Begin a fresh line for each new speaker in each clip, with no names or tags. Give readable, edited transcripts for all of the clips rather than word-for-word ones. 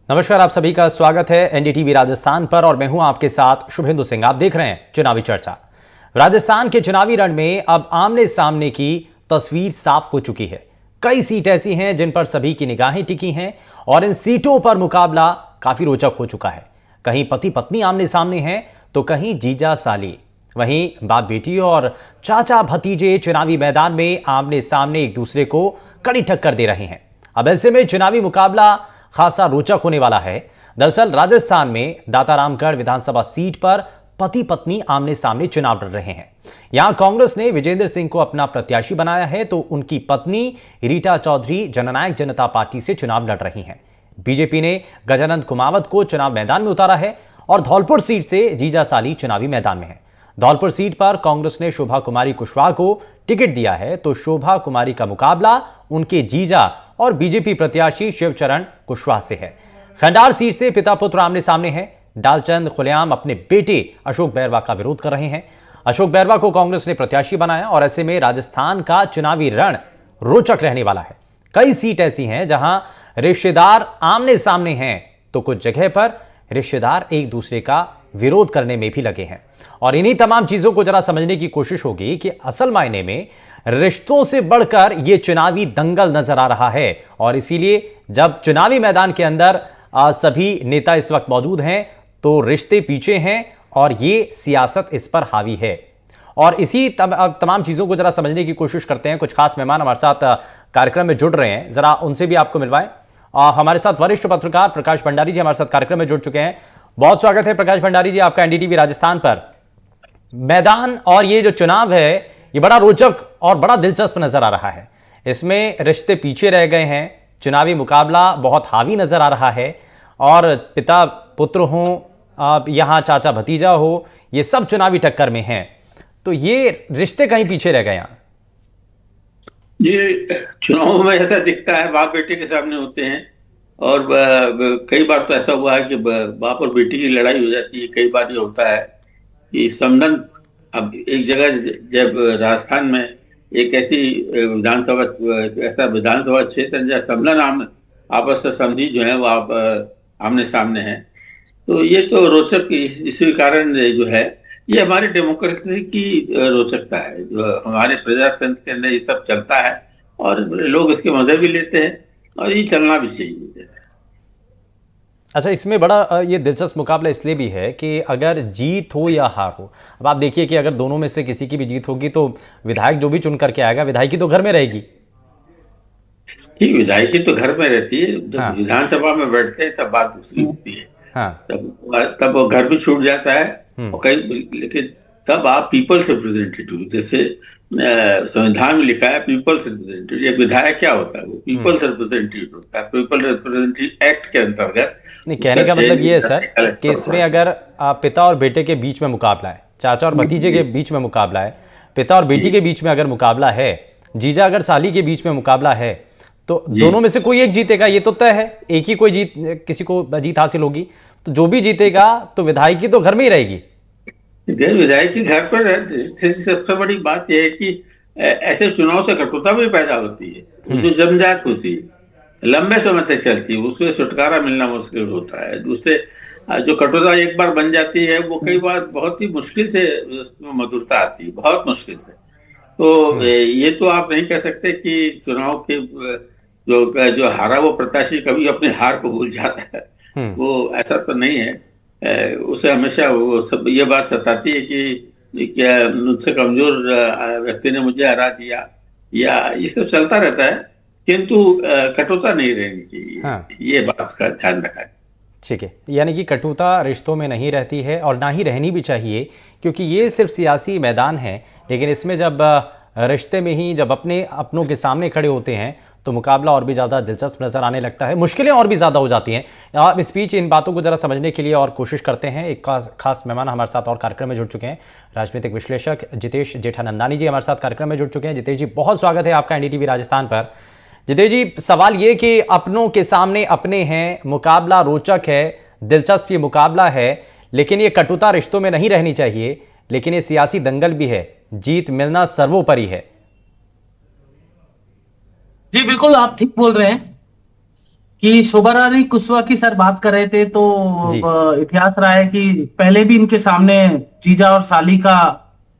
नमस्कार, आप सभी का स्वागत है एनडीटीवी राजस्थान पर और मैं हूं आपके साथ शुभेंदु सिंह। आप देख रहे हैं चुनावी चर्चा। राजस्थान के चुनावी रण में अब आमने सामने की तस्वीर साफ हो चुकी है। कई सीट ऐसी हैं जिन पर सभी की निगाहें टिकी हैं और इन सीटों पर मुकाबला काफी रोचक हो चुका है। कहीं पति पत्नी आमने सामने हैं तो कहीं जीजा साली, वहीं बाप बेटी और चाचा भतीजे चुनावी मैदान में आमने सामने एक दूसरे को कड़ी टक्कर दे रहे हैं। अब ऐसे में चुनावी मुकाबला खासा रोचक होने वाला है। दरअसल राजस्थान में दातारामगढ़ विधानसभा सीट पर पति पत्नी आमने सामने चुनाव लड़ रहे हैं। यहां कांग्रेस ने विजेंद्र सिंह को अपना प्रत्याशी बनाया है तो उनकी पत्नी रीटा चौधरी जननायक जनता पार्टी से चुनाव लड़ रही हैं। बीजेपी ने गजानंद कुमावत को चुनाव मैदान में उतारा है और धौलपुर सीट से जीजा साली चुनावी मैदान में है। धौलपुर सीट पर कांग्रेस ने शोभा कुमारी कुशवाहा को टिकट दिया है तो शोभा कुमारी का मुकाबला उनके जीजा और बीजेपी प्रत्याशी शिवचरण कुशवाहा से है। खंडार सीट से पिता पुत्र आमने सामने हैं। डालचंद खुलेआम अपने बेटे अशोक बैरवा का विरोध कर रहे हैं। अशोक बैरवा को कांग्रेस ने प्रत्याशी बनाया और ऐसे में राजस्थान का चुनावी रण रोचक रहने वाला है। कई सीट ऐसी हैं जहां रिश्तेदार आमने सामने हैं तो कुछ जगह पर रिश्तेदार एक दूसरे का विरोध करने में भी लगे हैं। और इन्हीं तमाम चीजों को जरा समझने की कोशिश होगी कि असल मायने में रिश्तों से बढ़कर यह चुनावी दंगल नजर आ रहा है। और इसीलिए जब चुनावी मैदान के अंदर सभी नेता इस वक्त मौजूद हैं तो रिश्ते पीछे हैं और ये सियासत इस पर हावी है। और इसी तमाम चीजों को जरा समझने की कोशिश करते हैं। कुछ खास मेहमान हमारे साथ कार्यक्रम में जुड़ रहे हैं, जरा उनसे भी आपको मिलवाएं। हमारे साथ वरिष्ठ पत्रकार प्रकाश भंडारी जी हमारे साथ कार्यक्रम में जुड़ चुके हैं। बहुत स्वागत है प्रकाश भंडारी जी आपका एनडीटीवी राजस्थान पर। मैदान और ये जो चुनाव है ये बड़ा रोचक और बड़ा दिलचस्प नजर आ रहा है। इसमें रिश्ते पीछे रह गए हैं, चुनावी मुकाबला बहुत हावी नजर आ रहा है और पिता पुत्र हो, यहां चाचा भतीजा हो, ये सब चुनावी टक्कर में हैं। तो ये रिश्ते कहीं पीछे रह गए।
ये चुनाव में ऐसा दिखता है, बाप बेटे के सामने होते हैं और कई बार तो ऐसा हुआ है कि बाप और बेटी की लड़ाई हो जाती है। कई बार ये होता है कि समधन, अब एक जगह जब राजस्थान में एक ऐसी विधानसभा क्षेत्र जहाँ समधन आपस से समझी जो है वो आप आमने सामने हैं, तो ये तो रोचक इसी कारण जो है ये हमारी डेमोक्रेसी की रोचकता है। जो हमारे प्रजातंत्र के अंदर ये सब चलता है और लोग इसके मजे भी लेते हैं और ये चलना भी चाहिए।
अच्छा, इसमें बड़ा ये दिलचस्प मुकाबला इसलिए भी है कि अगर जीत हो या हार हो, अब आप देखिए कि अगर दोनों में से किसी की भी जीत होगी तो विधायक जो भी चुन करके आएगा, विधायकी तो घर में रहेगी।
ठीक, विधायकी तो घर में रहती है। जब विधानसभा में बैठते हैं तब बात दूसरी होती है।
हाँ।
तब वो घर भी छूट जाता है और कहीं, लेकिन तब आप पीपल्स रिप्रेजेंटेटिव, जैसे संविधान में लिखा है पीपल्स रिप्रेजेंटेटिव। एक विधायक क्या होता है, वो पीपल्स रिप्रेजेंटेटिव होता है। पीपल्स रिप्रेजेंटेटिव एक्ट के अंतर्गत
नहीं, कहने का मतलब ये है सर कि इसमें अगर पिता और बेटे के बीच में मुकाबला है, चाचा और भतीजे के बीच में मुकाबला है, पिता और बेटी के बीच में अगर मुकाबला है, जीजा अगर साली के बीच में मुकाबला है, तो दोनों में से कोई एक जीतेगा, ये तो तय है। एक ही कोई किसी को जीत हासिल होगी, तो जो भी जीतेगा तो विधायकी तो घर में ही रहेगी।
विधायकी घर पर सबसे बड़ी बात यह है कि ऐसे चुनाव से कटुता भी पैदा होती है, जो जमजात होती है, लंबे समय तक चलती है, उससे छुटकारा मिलना मुश्किल होता है। दूसरे जो कटुता एक बार बन जाती है वो कई बार बहुत ही मुश्किल से मधुरता आती है, बहुत मुश्किल से। तो ये तो आप नहीं कह सकते कि चुनाव के जो हारा वो प्रत्याशी कभी अपने हार को भूल जाता है, वो ऐसा तो नहीं है। उसे हमेशा वो सब ये बात सताती है कि क्या मुझसे कमजोर व्यक्ति ने मुझे हरा दिया, या ये सब चलता रहता है, किंतु कटुता नहीं रहनी चाहिए। हाँ। ये बात का ध्यान रखा है।
ठीक है, यानी कि कटुता रिश्तों में नहीं रहती है और ना ही रहनी भी चाहिए, क्योंकि ये सिर्फ सियासी मैदान है। लेकिन इसमें जब रिश्ते में ही जब अपनों के सामने खड़े होते हैं तो मुकाबला और भी ज़्यादा दिलचस्प नजर आने लगता है, मुश्किलें और भी ज़्यादा हो जाती हैं। इस बीच इन बातों को जरा समझने के लिए और कोशिश करते हैं। एक खास मेहमान हमारे साथ और कार्यक्रम में जुड़ चुके हैं, राजनीतिक विश्लेषक जितेश जेठानंदानी जी हमारे साथ कार्यक्रम में जुड़ चुके हैं। जितेश जी, बहुत स्वागत है आपका एनडीटीवी राजस्थान पर। जितेश जी, सवाल ये कि अपनों के सामने अपने हैं, मुकाबला रोचक है, दिलचस्प ये मुकाबला है, लेकिन ये कटुता रिश्तों में नहीं रहनी चाहिए, लेकिन ये सियासी दंगल भी है, जीत मिलना सर्वोपरि है।
जी बिल्कुल, आप ठीक बोल रहे हैं कि शोभा रानी कुशवाहा की सर बात कर रहे थे, तो
जी।
इतिहास रहा है कि पहले भी इनके सामने जीजा और साली का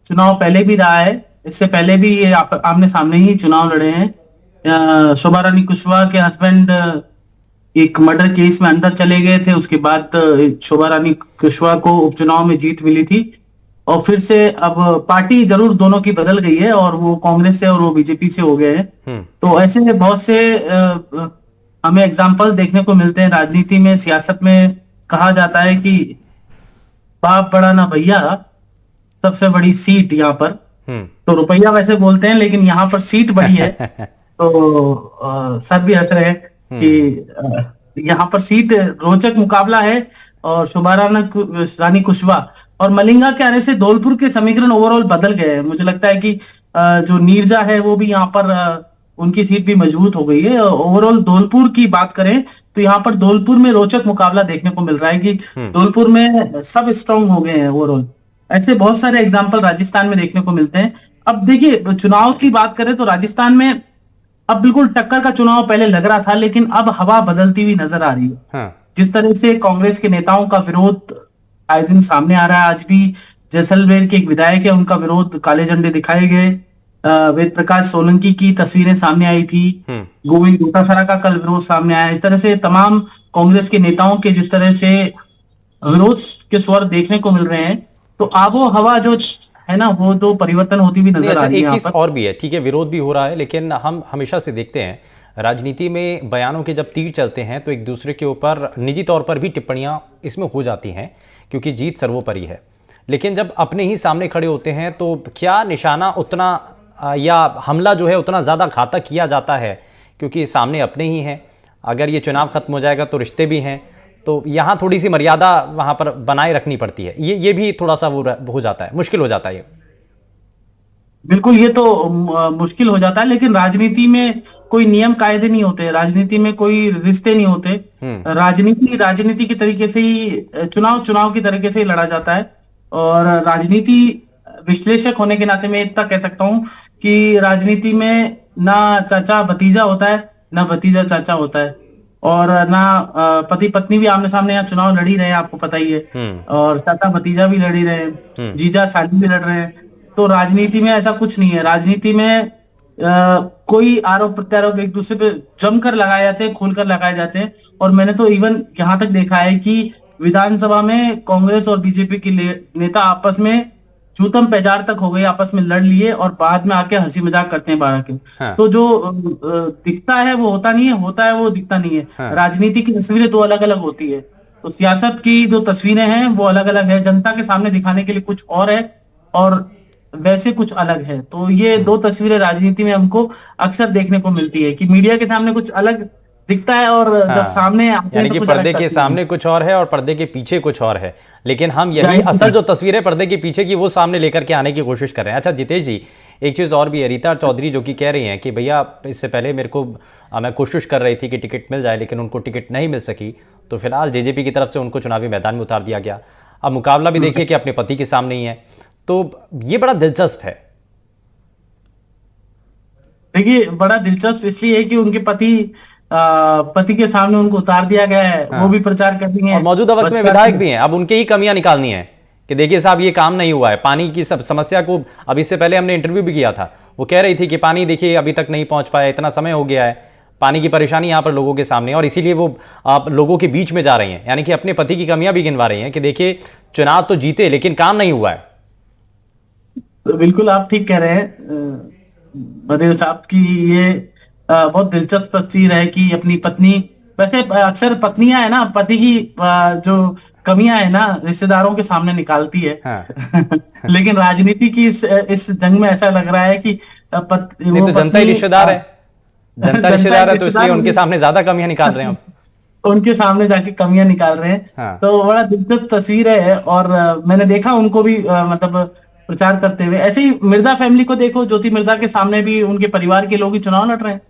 चुनाव पहले भी रहा है। इससे पहले भी ये आमने सामने ही चुनाव लड़े हैं। शोभा रानी कुशवाहा के हस्बैंड एक मर्डर केस में अंदर चले गए थे, उसके बाद शोभा रानी कुशवाहा को उपचुनाव में जीत मिली थी, और फिर से अब पार्टी जरूर दोनों की बदल गई है, और वो कांग्रेस से और वो बीजेपी से हो गए हैं। तो ऐसे में बहुत से हमें एग्जाम्पल देखने को मिलते हैं राजनीति में, सियासत में। कहा जाता है कि बाप बड़ा ना भैया, सबसे बड़ी सीट यहाँ पर। तो रुपया वैसे बोलते हैं, लेकिन यहाँ पर सीट बड़ी है। तो सर भी हंस रहे हैं कि यहाँ पर सीट रोचक मुकाबला है, और शोभा रानी कुशवाहा और मलिंगा के आने से धौलपुर के समीकरण ओवरऑल बदल गए हैं। मुझे लगता है कि जो नीरजा है वो भी यहाँ पर उनकी सीट भी मजबूत हो गई है। ओवरऑल धौलपुर की बात करें तो यहाँ पर धौलपुर में रोचक मुकाबला देखने को मिल रहा है कि धौलपुर में सब स्ट्रांग हो गए हैं ओवरऑल। ऐसे बहुत सारे एग्जाम्पल राजस्थान में देखने को मिलते हैं। अब देखिए, चुनाव की बात करें तो राजस्थान में अब बिल्कुल टक्कर का चुनाव पहले लग रहा था, लेकिन अब हवा बदलती हुई नजर आ रही है। जिस तरह से कांग्रेस के नेताओं का विरोध आए दिन सामने आ रहा है, आज भी जैसलमेर के एक विधायक है, उनका विरोध, काले झंडे दिखाए गए। वेद प्रकाश सोलंकी की तस्वीरें सामने आई थी, गोविंद डोटासरा का कल विरोध सामने आया। इस तरह से तमाम कांग्रेस के नेताओं के जिस तरह से विरोध के स्वर देखने को मिल रहे हैं, तो आबो हवा जो है ना, वो तो परिवर्तन होती भी नजर आ रही है।
एक चीज और भी है, ठीक है, विरोध भी हो रहा है, लेकिन हम हमेशा से देखते हैं राजनीति में बयानों के जब तीर चलते हैं तो एक दूसरे के ऊपर निजी तौर पर भी टिप्पणियां इसमें हो जाती हैं, क्योंकि जीत सर्वोपरि है। लेकिन जब अपने ही सामने खड़े होते हैं तो क्या निशाना उतना या हमला जो है उतना ज़्यादा घातक किया जाता है, क्योंकि सामने अपने ही हैं। अगर ये चुनाव खत्म हो जाएगा तो रिश्ते भी हैं, तो यहाँ थोड़ी सी मर्यादा वहाँ पर बनाए रखनी पड़ती है। ये भी थोड़ा सा वो हो जाता है, मुश्किल हो जाता है ये।
बिल्कुल, ये तो मुश्किल हो जाता है, लेकिन राजनीति में कोई नियम कायदे नहीं होते, राजनीति में कोई रिश्ते नहीं होते। राजनीति के तरीके से ही चुनाव की तरीके से ही लड़ा जाता है। और राजनीति विश्लेषक होने के नाते मैं इतना कह सकता हूं कि राजनीति में ना चाचा भतीजा होता है, ना भतीजा चाचा होता है, और ना पति पत्नी भी आमने सामने यहाँ चुनाव लड़ ही रहे हैं, आपको पता ही है। और चाचा भतीजा भी लड़ ही रहे हैं, जीजा साली भी लड़ रहे हैं। तो राजनीति में ऐसा कुछ नहीं है। राजनीति में कोई आरोप प्रत्यारोप एक दूसरे पे जमकर लगाए जाते हैं, खुलकर लगाए जाते हैं। और मैंने तो इवन यहाँ तक देखा है कि विधानसभा में कांग्रेस और बीजेपी के नेता आपस में जूतम पैजार तक हो गए, आपस में लड़ लिए, और बाद में आके हंसी मजाक करते हैं बाहर के। तो जो दिखता है वो होता नहीं है, होता है वो दिखता नहीं है। राजनीति की तस्वीरें दो अलग अलग होती है, तो सियासत की जो तस्वीरें हैं वो अलग अलग है। जनता के सामने दिखाने के लिए कुछ और है, और वैसे कुछ अलग है। तो ये दो तस्वीरें राजनीति में हमको अक्सर देखने को मिलती है कि मीडिया के सामने कुछ अलग दिखता है, और जब सामने
यानी कि पर्दे के सामने कुछ और है और पर्दे के पीछे कुछ और है। लेकिन हम यही असल जो तस्वीर है पर्दे के पीछे की वो सामने लेकर के आने की कोशिश कर रहे हैं। अच्छा जितेश जी, एक चीज़ और भी है, रीता चौधरी जो कि कह रही हैं कि भैया इससे पहले मैं कोशिश कर रही थी कि टिकट मिल जाए, लेकिन उनको टिकट नहीं मिल सकी, तो फिलहाल जेजेपी की तरफ से उनको चुनावी मैदान में उतार दिया गया। अब मुकाबला भी देखिए कि अपने पति के सामने ही है, तो ये बड़ा दिलचस्प है।
देखिए, बड़ा दिलचस्प इसलिए है कि उनके पति के सामने उनको उतार दिया गया है। वो भी प्रचार कर रही हैं,
और मौजूदा वक्त में विधायक भी हैं। अब उनके ही कमियां निकालनी है कि देखिए साहब ये काम नहीं हुआ है, पानी की सब समस्या को। अब इससे पहले हमने इंटरव्यू भी किया था, वो कह रही थी कि पानी देखिए अभी तक नहीं पहुंच पाया, इतना समय हो गया है, पानी की परेशानी यहाँ पर लोगों के सामने, और इसीलिए वो आप लोगों के बीच में जा रही हैं, यानी कि अपने पति की कमियां भी गिनवा रही हैं कि देखिए चुनाव तो जीते लेकिन काम नहीं हुआ है।
तो बिल्कुल आप ठीक कह रहे हैं बदेव साहब की ये बहुत दिलचस्प तस्वीर है कि अपनी पत्नी, वैसे अक्सर पत्नियां है ना पति की जो कमियां है ना रिश्तेदारों के सामने निकालती है। लेकिन राजनीति की इस जंग में ऐसा लग रहा है कि
नहीं, तो जनता ही रिश्तेदार है, जनता रिश्तेदार है, तो इसलिए उनके सामने ज्यादा कमियां निकाल रहे हैं,
उनके सामने जाके कमियां निकाल रहे हैं। तो बड़ा दिलचस्प तस्वीर है, और मैंने देखा उनको भी मतलब प्रचार करते हुए। ऐसे ही मिर्जा फैमिली को देखो, ज्योति मिर्जा के सामने भी उनके परिवार के लोग ही चुनाव लड़ रहे हैं।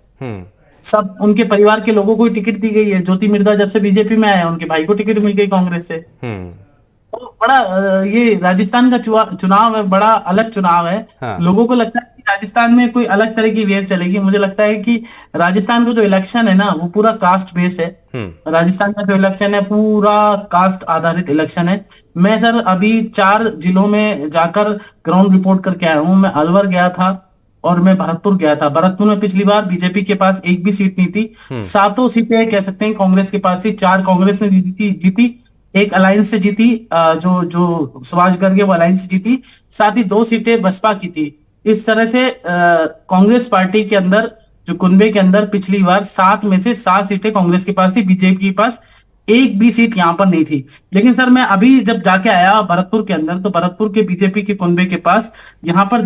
सब उनके परिवार के लोगों को ही टिकट दी गई है। ज्योति मिर्जा जब से बीजेपी में आया, उनके भाई को टिकट मिल गई कांग्रेस से। तो बड़ा ये राजस्थान का चुनाव है, बड़ा अलग चुनाव है। लोगों को लगता है कि राजस्थान में कोई अलग तरह की वेव चलेगी। मुझे लगता है कि राजस्थान का जो इलेक्शन है ना वो पूरा कास्ट बेस है। राजस्थान का जो इलेक्शन है पूरा कास्ट आधारित इलेक्शन है। मैं सर अभी 4 जिलों में जाकर ग्राउंड रिपोर्ट करके आया हूँ। मैं अलवर गया था और मैं भरतपुर गया था। भरतपुर में पिछली बार बीजेपी के पास एक भी सीट नहीं थी। 7 सीटें कह सकते हैं कांग्रेस के पास थी। 4 कांग्रेस ने जीती, एक अलायंस से जीती, जो सुभाष गर्ग वो अलायंस से जीती, साथ ही 2 सीटें बसपा की थी। इस तरह से कांग्रेस पार्टी के अंदर जो कुनबे के अंदर पिछली बार 7 में से 7 सीटें कांग्रेस के पास थी, बीजेपी के पास एक भी सीट यहां पर नहीं थी। लेकिन सर मैं अभी जब जाके आया भरतपुर के अंदर, तो भरतपुर के बीजेपी के कुनबे के पास यहाँ पर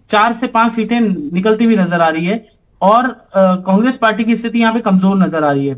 4 से 5 सीटें निकलती हुई नजर आ रही है और कांग्रेस पार्टी की स्थिति यहाँ पे कमजोर नजर आ रही है।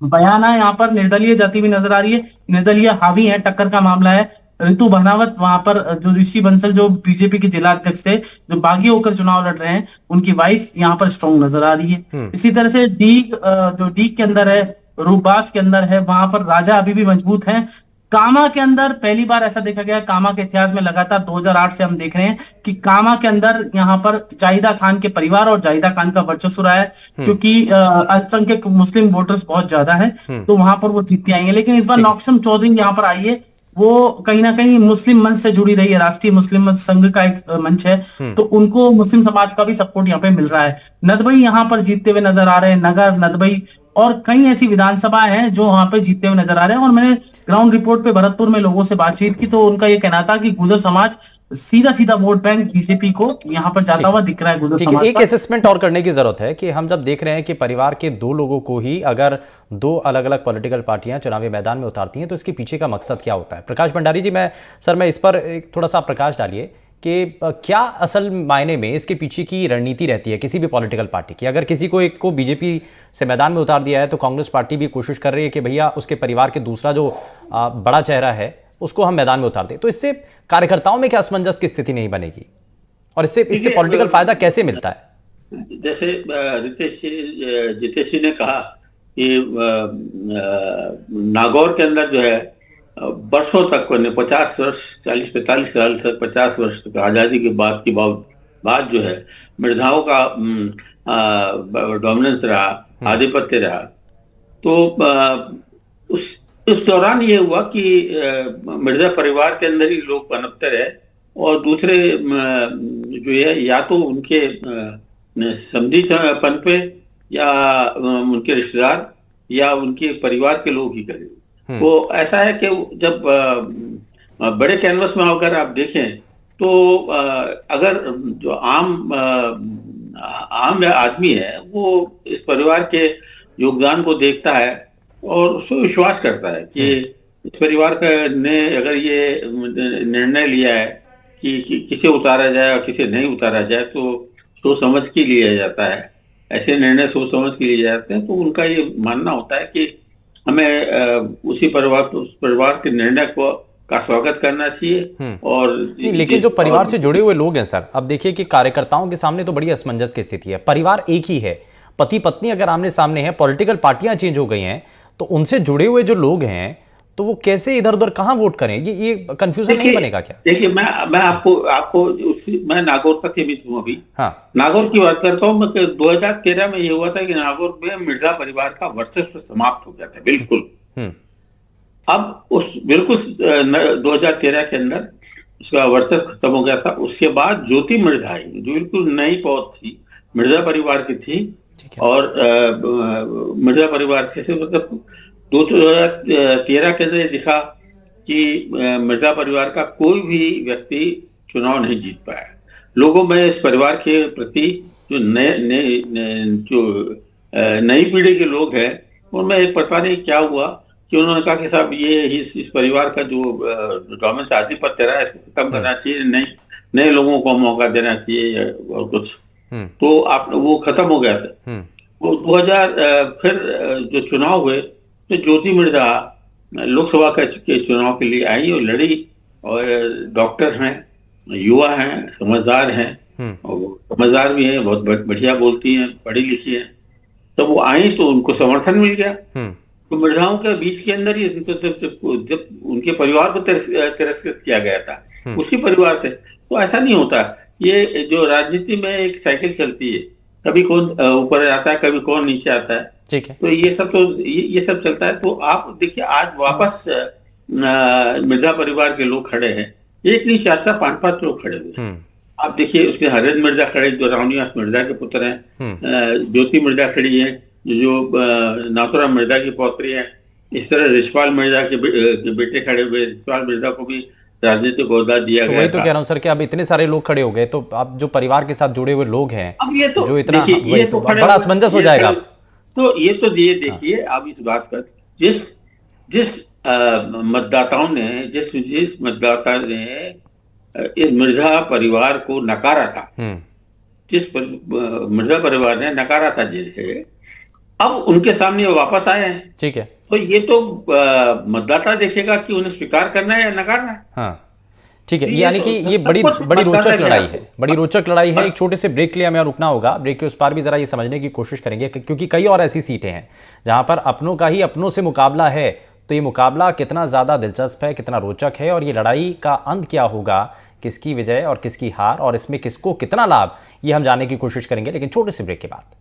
बयाना यहाँ पर निर्दलीय जाती हुई नजर आ रही है, निर्दलीय हावी है, टक्कर का मामला है। ऋतु भनावत वहां पर जो ऋषि बंसल जो बीजेपी के जिला अध्यक्ष थे, जो बागी होकर चुनाव लड़ रहे हैं, उनकी वाइफ यहाँ पर स्ट्रॉन्ग नजर आ रही है। इसी तरह से जो डीग के अंदर है, रूबास के अंदर है, वहां पर राजा अभी भी मजबूत है। कामा के अंदर पहली बार ऐसा देखा गया, कामा के इतिहास में लगातार 2008 से हम देख रहे हैं कि कामा के अंदर यहाँ पर जाहिदा खान के परिवार और जाहिदा खान का वर्चस्व रहा है, क्योंकि अल्पसंख्यक मुस्लिम वोटर्स बहुत ज्यादा हैं, तो वहां पर वो जीतती आई है। लेकिन इस बार नौक्षम चौधरी यहाँ पर आई है, वो कहीं ना कहीं मुस्लिम मंच से जुड़ी रही है, राष्ट्रीय मुस्लिम मंच संघ का एक मंच है, तो उनको मुस्लिम समाज का भी सपोर्ट यहाँ पे मिल रहा है। नदबई यहाँ पर जीतते हुए नजर आ रहे हैं, नगर, नदबई और कई ऐसी विधानसभाएं हैं जो वहां पे जीतते हुए नजर आ रहे हैं। और मैंने ग्राउंड रिपोर्ट पे भरतपुर में लोगों से बातचीत की तो उनका ये कहना था कि गुर्जर समाज सीधा वोट बैंक बीजेपी को यहाँ पर जाता हुआ दिख रहा है। गुर्जर समाज
एक असेसमेंट और करने की जरूरत है कि हम जब देख रहे हैं कि परिवार के 2 लोगों को ही अगर 2 अलग अलग पॉलिटिकल पार्टियां चुनावी मैदान में उतारती हैं तो इसके पीछे का मकसद क्या होता है। प्रकाश भंडारी जी, मैं इस पर थोड़ा सा प्रकाश डालिए कि क्या असल मायने में इसके पीछे की रणनीति रहती है किसी भी पॉलिटिकल पार्टी की। अगर किसी को एक को बीजेपी से मैदान में उतार दिया है तो कांग्रेस पार्टी भी कोशिश कर रही है कि भैया उसके परिवार के दूसरा जो बड़ा चेहरा है उसको हम मैदान में उतार दें। तो इससे कार्यकर्ताओं में क्या असमंजस की स्थिति नहीं बनेगी और इससे पॉलिटिकल फायदा कैसे मिलता है?
जैसे जितेश जी ने कहा कि नागौर के अंदर जो है वर्षों तक 50 वर्ष 40-45 साल तक 50 वर्ष तक आजादी के बाद जो है मृधाओं का डोमिनेंस रहा, आधिपत्य रहा। तो उस दौरान ये हुआ कि मिर्जा परिवार के अंदर ही लोग पनपते रहे और दूसरे जो है या तो उनके समधी पनपे या उनके रिश्तेदार या उनके परिवार के लोग ही करें। वो ऐसा है कि जब बड़े कैनवस में अगर आप देखें तो अगर जो आम आदमी है वो इस परिवार के योगदान को देखता है और उसको विश्वास करता है कि इस परिवार ने अगर ये निर्णय लिया है कि किसे उतारा जाए और किसे नहीं उतारा जाए तो सोच समझ के लिया जाता है। ऐसे निर्णय सोच समझ के लिए जाते हैं। तो उनका ये मानना होता है कि हमें उस परिवार के निर्णय का स्वागत करना चाहिए। और
लेकिन जो परिवार से जुड़े हुए लोग हैं सर, अब देखिए कि कार्यकर्ताओं के सामने तो बड़ी असमंजस की स्थिति है। परिवार एक ही है, पति पत्नी अगर आमने सामने है, पॉलिटिकल पार्टियां चेंज हो गई हैं, तो उनसे जुड़े हुए जो लोग हैं तो वो कैसे इधर उधर कहां वोट करें? ये कंफ्यूजन नहीं बनेगा क्या?
देखिए मैं आपको मैं नागौर का सीमित हूँ अभी। हाँ, नागौर की बात करता हूँ। 2013 में ये हुआ था कि नागौर में मिर्जा परिवार का वर्चस्व समाप्त हो गया था बिल्कुल। अब 2013 के अंदर उसका वर्चस्व खत्म हो गया था। उसके बाद ज्योति मिर्जा आई, जो बिल्कुल नई पौध थी, मिर्जा परिवार की थी। और मिर्जा परिवार के से मतलब 2013 के अंदर ये दिखा कि मिर्जा परिवार का कोई भी व्यक्ति चुनाव नहीं जीत पाया। लोगों में इस परिवार के प्रति जो नई पीढ़ी के लोग हैं उनमें एक पता नहीं क्या हुआ कि उन्होंने कहा कि साहब ये इस परिवार का जो डोमिनेंस आधिपत्य रहा है इसको खत्म करना चाहिए, नए लोगों को मौका देना चाहिए और कुछ। तो आप वो खत्म हो गया था। वो 2000 फिर जो चुनाव हुए तो ज्योति मिर्जा लोकसभा के चुनाव के लिए आई और लड़ी। और डॉक्टर हैं, युवा हैं, समझदार हैं और समझदार भी हैं, बहुत बढ़िया बोलती हैं, पढ़ी लिखी हैं। तो वो आई तो उनको समर्थन मिल गया। तो मिर्जाओं के बीच के अंदर ही जब उनके परिवार को तिरस्कृत किया गया था उसी परिवार से। तो ऐसा नहीं होता ये जो राजनीति में एक साइकिल चलती है, कभी कौन ऊपर आता है, कभी कौन नीचे आता है।
ठीक है।
तो ये सब चलता है। तो आप देखिए आज वापस मिर्जा परिवार के लोग खड़े हैं, एक नहीं 4-5 लोग खड़े हुए हैं। आप देखिए उसके हरेंद्र मिर्जा खड़े जो रावनिवास मिर्जा के पुत्र हैं, ज्योति मिर्जा खड़ी है जो नाथुराम मिर्जा की पौत्री है। इस तरह रिशपाल मिर्जा के बेटे खड़े हुए। रिशपाल मिर्जा को भी राजनीतिक ओहदा दिया गया।
वही तो कह रहा हूँ सर कि अब इतने सारे लोग खड़े हो गए, तो आप जो परिवार के साथ जुड़े हुए लोग हैं,
अब ये तो
जो इतना
देखिए, ये तो
बड़ा असमंजस हो जाएगा।
तो ये देखिए आप इस बात का, जिस मतदाताओं ने जिस मतदाता ने इस मिर्जा परिवार को नकारा था, मिर्जा परिवार ने नकारा था जिसे, अब उनके सामने वापस आए हैं।
ठीक है।
तो ये तो मतदाता देखेगा कि उन्हें स्वीकार करना है या नकारना है।
हाँ ठीक है। यानी कि ये बड़ी रोचक लड़ाई है, बड़ी रोचक लड़ाई है। एक छोटे से ब्रेक के लिए हमें रुकना होगा। ब्रेक के उस पार भी जरा ये समझने की कोशिश करेंगे क्योंकि कई और ऐसी सीटें हैं जहां पर अपनों का ही अपनों से मुकाबला है। तो ये मुकाबला कितना ज्यादा दिलचस्प है, कितना रोचक है, और ये लड़ाई का अंत क्या होगा, किसकी विजय और किसकी हार, और इसमें किसको कितना लाभ, ये हम जानने की कोशिश करेंगे, लेकिन छोटे से ब्रेक के बाद।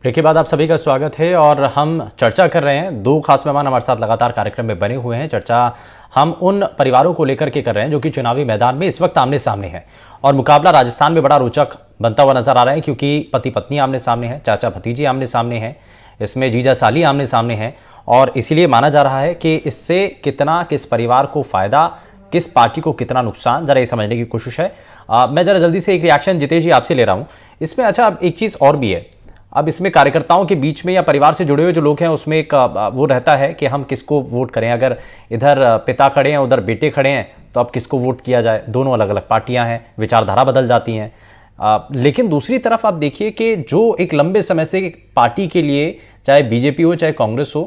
ब्रेक के बाद आप सभी का स्वागत है और हम चर्चा कर रहे हैं। दो खास मेहमान हमारे साथ लगातार कार्यक्रम में बने हुए हैं। चर्चा हम उन परिवारों को लेकर के कर रहे हैं जो कि चुनावी मैदान में इस वक्त आमने सामने है, और मुकाबला राजस्थान में बड़ा रोचक बनता हुआ नजर आ रहा है क्योंकि पति पत्नी आमने सामने है, चाचा भतीजी आमने सामने हैं, इसमें जीजा साली आमने सामने हैं, और इसीलिए माना जा रहा है कि इससे कितना किस परिवार को फायदा, किस पार्टी को कितना नुकसान, जरा ये समझने की कोशिश है। मैं जरा जल्दी से एक रिएक्शन जितेश जी आपसे ले रहा हूँ इसमें। अच्छा, अब एक चीज़ और भी है, अब इसमें कार्यकर्ताओं के बीच में या परिवार से जुड़े हुए जो लोग हैं उसमें एक वो रहता है कि हम किसको वोट करें। अगर इधर पिता खड़े हैं, उधर बेटे खड़े हैं, तो अब किसको वोट किया जाए। दोनों अलग अलग पार्टियां हैं, विचारधारा बदल जाती हैं। लेकिन दूसरी तरफ आप देखिए कि जो एक लंबे समय से पार्टी के लिए, चाहे बीजेपी हो चाहे कांग्रेस हो,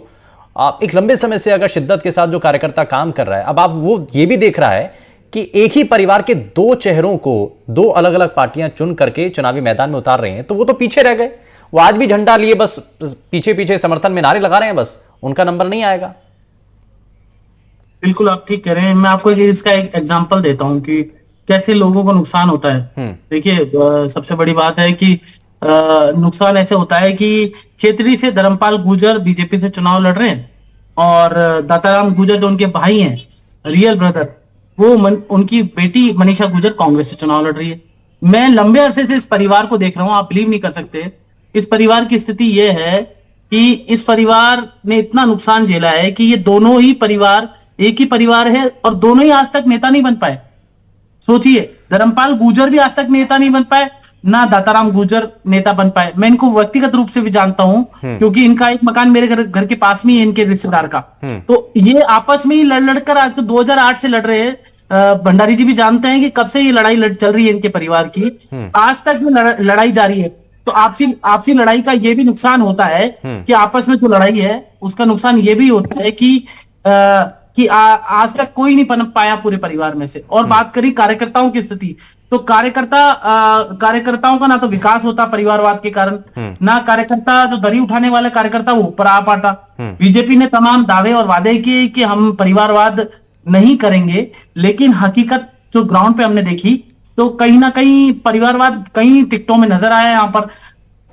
एक लंबे समय से अगर शिद्दत के साथ जो कार्यकर्ता काम कर रहा है, अब आप वो ये भी देख रहा है कि एक ही परिवार के दो चेहरों को दो अलग अलग पार्टियां चुन करके चुनावी मैदान में उतार रहे हैं, तो वो तो पीछे रह गए। वो आज भी झंडा लिए बस पीछे पीछे समर्थन में नारे लगा रहे हैं, बस उनका नंबर नहीं आएगा।
बिल्कुल आप ठीक कह रहे हैं। मैं आपको इसका एक एग्जांपल देता हूं कि कैसे लोगों को नुकसान होता है। देखिए, सबसे बड़ी बात है कि नुकसान ऐसे होता है कि खेतड़ी से धर्मपाल गुर्जर बीजेपी से चुनाव लड़ रहे हैं, और दाताराम गुर्जर जो उनके भाई हैं, रियल ब्रदर, वो उनकी बेटी मनीषा गुर्जर कांग्रेस से चुनाव लड़ रही है। मैं लंबे अरसे से इस परिवार को देख रहा हूं, आप बिलीव नहीं कर सकते। इस परिवार की स्थिति यह है कि इस परिवार ने इतना नुकसान झेला है कि ये दोनों ही परिवार एक ही परिवार है, और दोनों ही आज तक नेता नहीं बन पाए। सोचिए, धर्मपाल गुर्जर भी आज तक नेता नहीं बन पाए, ना दाताराम गुर्जर नेता बन पाए। मैं इनको व्यक्तिगत रूप से भी जानता हूं क्योंकि इनका एक मकान मेरे घर के पास में ही है, इनके रिश्तेदार का। तो ये आपस में ही लड़ लड़कर आज तो 2008 से लड़ रहे हैं। भंडारी जी भी जानते हैं कि कब से ये लड़ाई चल रही है इनके परिवार की, आज तक ये लड़ाई जारी है। तो आपसी लड़ाई का ये भी नुकसान होता है कि आपस में जो लड़ाई है उसका नुकसान ये भी होता है कि आज तक कोई नहीं पनप पाया पूरे परिवार में से। और बात करी कार्यकर्ताओं की स्थिति, तो कार्यकर्ताओं का ना तो विकास होता परिवारवाद के कारण, ना कार्यकर्ता जो दरी उठाने वाले कार्यकर्ता वो ऊपर आ पाता। बीजेपी ने तमाम दावे और वादे किए कि हम परिवारवाद नहीं करेंगे, लेकिन हकीकत जो ग्राउंड पे हमने देखी तो कहीं ना कहीं परिवारवाद कई टिकटों में नजर आया। यहाँ पर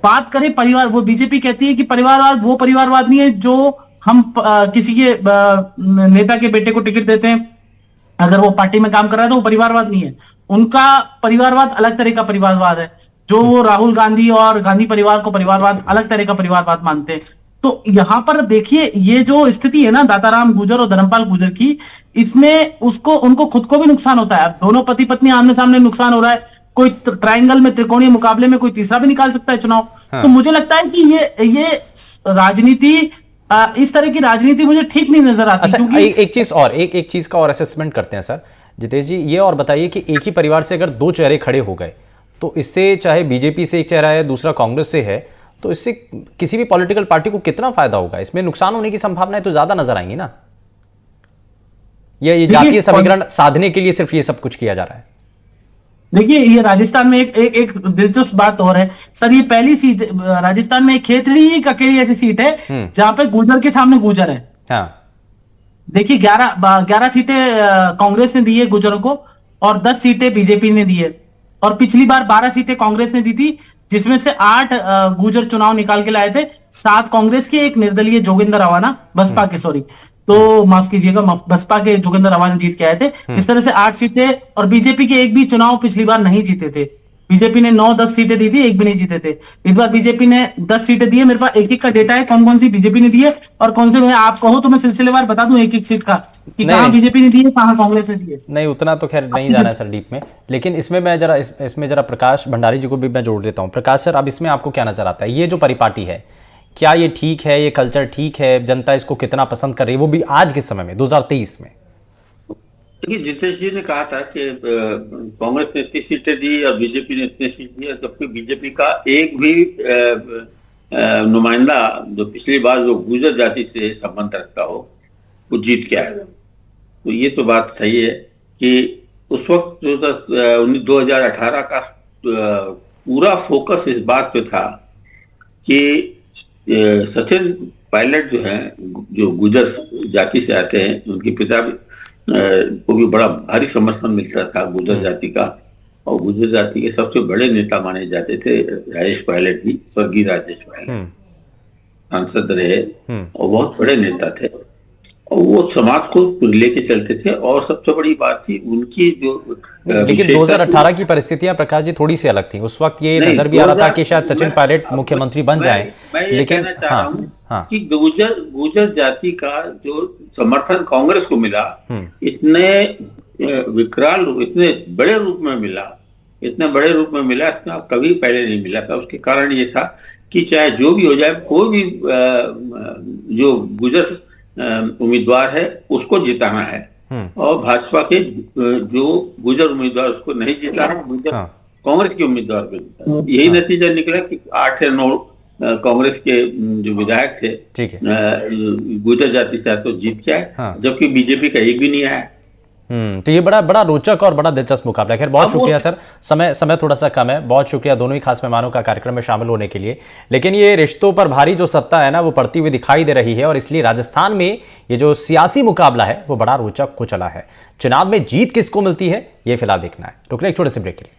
बात करें परिवार, वो बीजेपी कहती है कि परिवारवाद वो परिवारवाद नहीं है जो हम किसी के नेता के बेटे को टिकट देते हैं, अगर वो पार्टी में काम कर रहा है तो वो परिवारवाद नहीं है। उनका परिवारवाद अलग तरह का परिवारवाद है, जो वो राहुल गांधी और गांधी परिवार को परिवारवाद अलग तरह का परिवारवाद मानते हैं। तो यहां पर देखिए ये जो स्थिति है ना दाताराम गुर्जर और धर्मपाल गुर्जर की, इसमें उनको खुद को भी नुकसान होता है। अब दोनों पति पत्नी आमने सामने नुकसान हो रहा है, कोई ट्रायंगल में त्रिकोणीय मुकाबले में कोई तीसरा भी निकाल सकता है चुनाव। तो मुझे लगता है कि ये राजनीति, इस तरह की राजनीति मुझे ठीक नहीं नजर आती।
अच्छा,
क्योंकि
एक चीज का और असेसमेंट करते हैं सर जितेश जी, ये और बताइए कि एक ही परिवार से अगर दो चेहरे खड़े हो गए तो इससे, चाहे बीजेपी से एक चेहरा है दूसरा कांग्रेस से है, तो इससे किसी भी पॉलिटिकल पार्टी को कितना फायदा होगा? इसमें नुकसान होने की संभावनाएं तो ज्यादा नजर आएंगी ना। ये जातीय समीकरण साधने के लिए सिर्फ ये सब कुछ किया जा रहा है।
देखिए ये राजस्थान में एक दिलचस्प बात और है सर, ये पहली सीट राजस्थान में खेतड़ी एक अकेली ऐसी सीट है जहां पे गुर्जर के सामने गुर्जर है।
हाँ।
देखिए 11 सीटें कांग्रेस ने दी है गुर्जरों को और 10 सीटें बीजेपी ने दी है, और पिछली बार 12 सीटें कांग्रेस ने दी थी, जिसमें से 8 गुर्जर चुनाव निकाल के लाए थे, 7 कांग्रेस के, एक निर्दलीय जोगिंदर रवाना बसपा के, सॉरी तो माफ कीजिएगा, बसपा के जोगिंदर रवाना जीत के आए थे। इस तरह से 8 सीटें, और बीजेपी के एक भी चुनाव पिछली बार नहीं जीते थे। बीजेपी ने 9-10 सीटें दी थी, एक भी नहीं जीते थे। इस बार बीजेपी ने 10 सीटें दी है। मेरे पास एक-एक का डेटा है कौन कौन सी बीजेपी ने दी है और कौन से, मैं आप कहो तो मैं सिलसिलेवार बता दूं एक-एक सीट का कि कहां बीजेपी ने दी है, कहां कांग्रेस ने दी है।
नहीं, उतना तो खैर नहीं जाना है सर डीप में, लेकिन इसमें जरा प्रकाश भंडारी जी को भी मैं जोड़ देता हूं। प्रकाश सर, अब इसमें आपको क्या नजर आता है? ये जो परिपाटी है, क्या ये ठीक है? ये कल्चर ठीक है? जनता इसको कितना पसंद कर रही है, वो भी आज के समय में 2023 में?
देखिए, जितेश जी ने कहा था कि कांग्रेस ने इतनी सीटें दी और बीजेपी ने इतनी सीट दी, जबकि बीजेपी का एक भी नुमाइंदा जो पिछली बार जो गुर्जर जाति से संबंध रखता हो वो जीत के आया। तो ये तो बात सही है कि उस वक्त जो 2018 का पूरा फोकस इस बात पे था कि सचिन पायलट जो है, जो गुर्जर जाति से आते हैं, उनके पिता को भी बड़ा भारी समर्थन मिलता था गुर्जर जाति का, और गुर्जर जाति के सबसे बड़े नेता माने जाते थे राजेश पायलट जी, स्वर्गीय राजेश पायलट सांसद रहे और बहुत बड़े नेता थे, और वो समाज को लेके चलते थे। और सबसे बड़ी बात थी उनकी जो,
लेकिन 2018 की परिस्थितियां प्रकाश जी थोड़ी सी अलग थी। उस वक्त ये नजर भी आ रहा था कि शायद सचिन पायलट मुख्यमंत्री बन जाए, लेकिन
कहना चाह रहा हूं कि गुर्जर जाति का जो समर्थन कांग्रेस को मिला, इतने विकराल, इतने बड़े रूप में मिला, इसका कभी पहले नहीं मिला था। उसके कारण ये था कि चाहे जो भी हो जाए, कोई भी जो गुर्जर उम्मीदवार है उसको जिताना है, और भाजपा के जो गुर्जर उम्मीदवार उसको नहीं जिताना, कांग्रेस के उम्मीदवार को जिताना। यही नतीजा निकला कि 8 या 9 कांग्रेस के जो विधायक थे गुर्जर जाति से तो जीत के आए, जबकि बीजेपी का एक भी नहीं आया।
तो ये बड़ा रोचक और बड़ा दिलचस्प मुकाबला है। खैर, बहुत शुक्रिया सर, समय थोड़ा सा कम है। बहुत शुक्रिया दोनों ही खास मेहमानों का कार्यक्रम में शामिल होने के लिए। लेकिन ये रिश्तों पर भारी जो सत्ता है ना, वो पड़ती हुई दिखाई दे रही है, और इसलिए राजस्थान में ये जो सियासी मुकाबला है वो बड़ा रोचक हो चला है। चुनाव में जीत किसको मिलती है, ये फिलहाल देखना है। रुक रहे एक छोटे से ब्रेक के लिए।